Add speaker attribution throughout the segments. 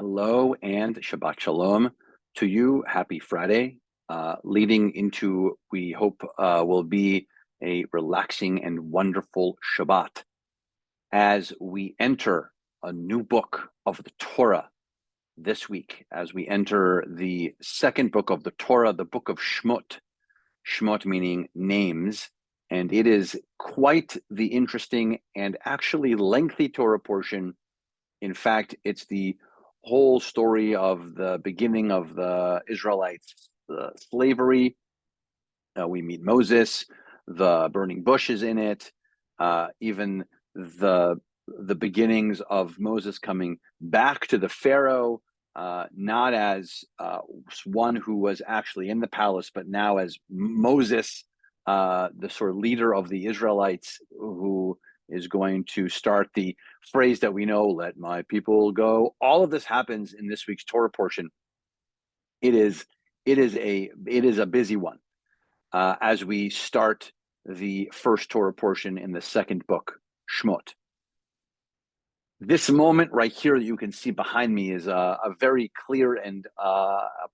Speaker 1: Hello and Shabbat Shalom to you. Happy Friday. Leading into, we hope, will be a relaxing and wonderful Shabbat as we enter a new book of the Torah this week, as we enter the second book of the Torah, the book of Shemot. Shemot meaning names. And it is quite the interesting and actually lengthy Torah portion. In fact, it's the whole story of the beginning of the Israelites' slavery. We meet Moses, the burning bush is in it, even the beginnings of Moses coming back to the Pharaoh, not as one who was actually in the palace, but now as Moses, the sort of leader of the Israelites, who is going to start the phrase that we know, "Let my people go." All of this happens in this week's Torah portion. It is a busy one as we start the first Torah portion in the second book, Shemot. This moment right here that you can see behind me is a very clear and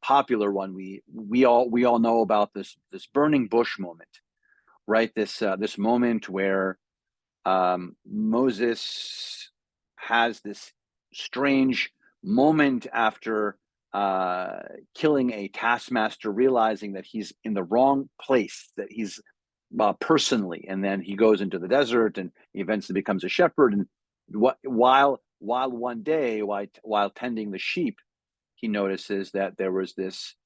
Speaker 1: popular one. We all know about this burning bush moment, right? This moment where Moses has this strange moment after killing a taskmaster, realizing that he's in the wrong place, that he's personally, and then he goes into the desert and he eventually becomes a shepherd. And while one day, while tending the sheep, he notices that there was this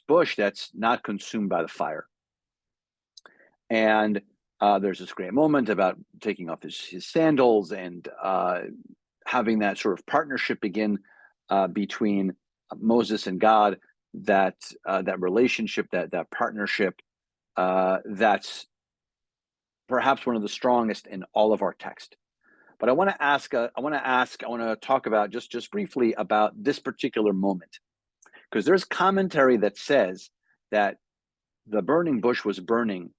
Speaker 1: bush that's not consumed by the fire. And there's this great moment about taking off his sandals and having that sort of partnership begin between Moses and God. That relationship, that partnership, that's perhaps one of the strongest in all of our text. But I want to talk about just briefly about this particular moment, because there's commentary that says that the burning bush was burning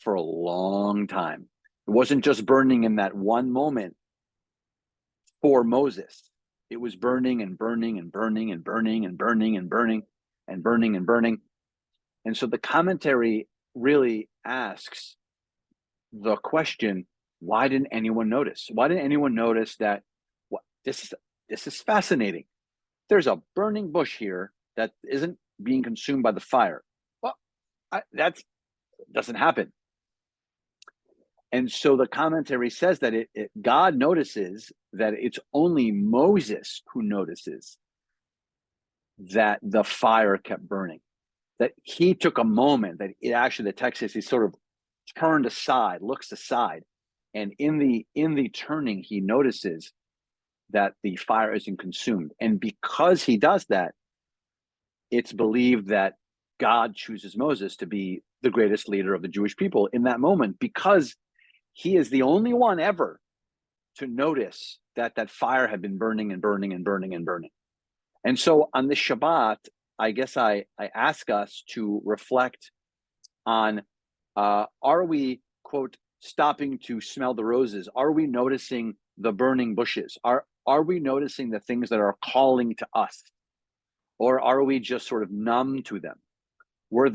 Speaker 1: for a long time. It wasn't just burning in that one moment for Moses. It was burning and burning and burning and burning and burning and burning and burning and burning. And so the commentary really asks the question, why didn't anyone notice? Why didn't anyone notice that this is fascinating? There's a burning bush here that isn't being consumed by the fire. Well, that doesn't happen. And so the commentary says that God notices that it's only Moses who notices that the fire kept burning, that he took a moment, that the text says he sort of turned aside, looks aside, and in the turning, he notices that the fire isn't consumed. And because he does that, it's believed that God chooses Moses to be the greatest leader of the Jewish people in that moment, because he is the only one ever to notice that fire had been burning and burning and burning and burning. And so on this Shabbat, I guess I ask us to reflect on, are we, quote, stopping to smell the roses? Are we noticing the burning bushes? Are we noticing the things that are calling to us? Or are we just sort of numb to them? We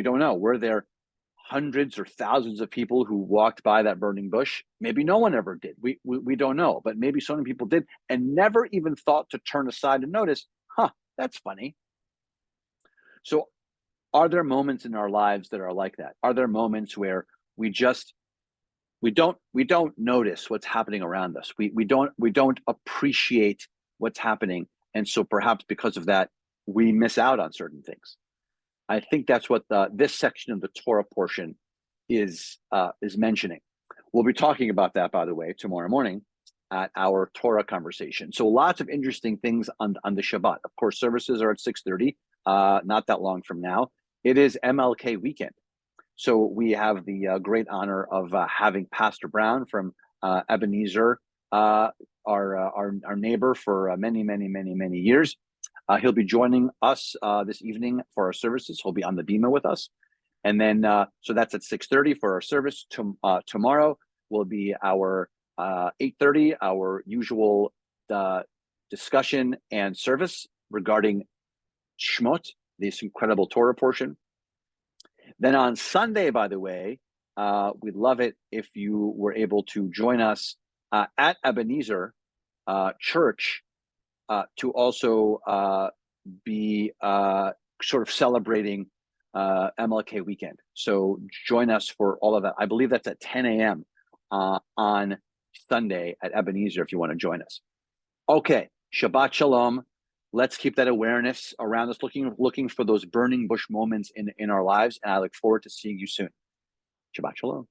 Speaker 1: don't know, were there hundreds or thousands of people who walked by that burning bush? Maybe no one ever did. We don't know, but maybe so many people did and never even thought to turn aside and notice, that's funny. So are there moments in our lives that are like that? Are there moments where we don't notice what's happening around us? We don't appreciate what's happening. And so perhaps because of that, we miss out on certain things. I think that's what this section of the Torah portion is mentioning. We'll be talking about that, by the way, tomorrow morning at our Torah conversation. So lots of interesting things on the Shabbat. Of course, services are at 6:30, not that long from now. It is MLK weekend. So we have the great honor of having Pastor Brown from Ebenezer, our neighbor for many years. He'll be joining us this evening for our services. He'll be on the bima with us. And then, so that's at 6:30 for our service. Tomorrow will be our 8:30, our usual discussion and service regarding Shemot, this incredible Torah portion. Then on Sunday, by the way, we'd love it if you were able to join us at Ebenezer Church to also be sort of celebrating MLK weekend. So join us for all of that. I believe that's at 10 a.m. On Sunday at Ebenezer if you want to join us. Okay, Shabbat Shalom. Let's keep that awareness around us, looking for those burning bush moments in our lives. And I look forward to seeing you soon. Shabbat Shalom.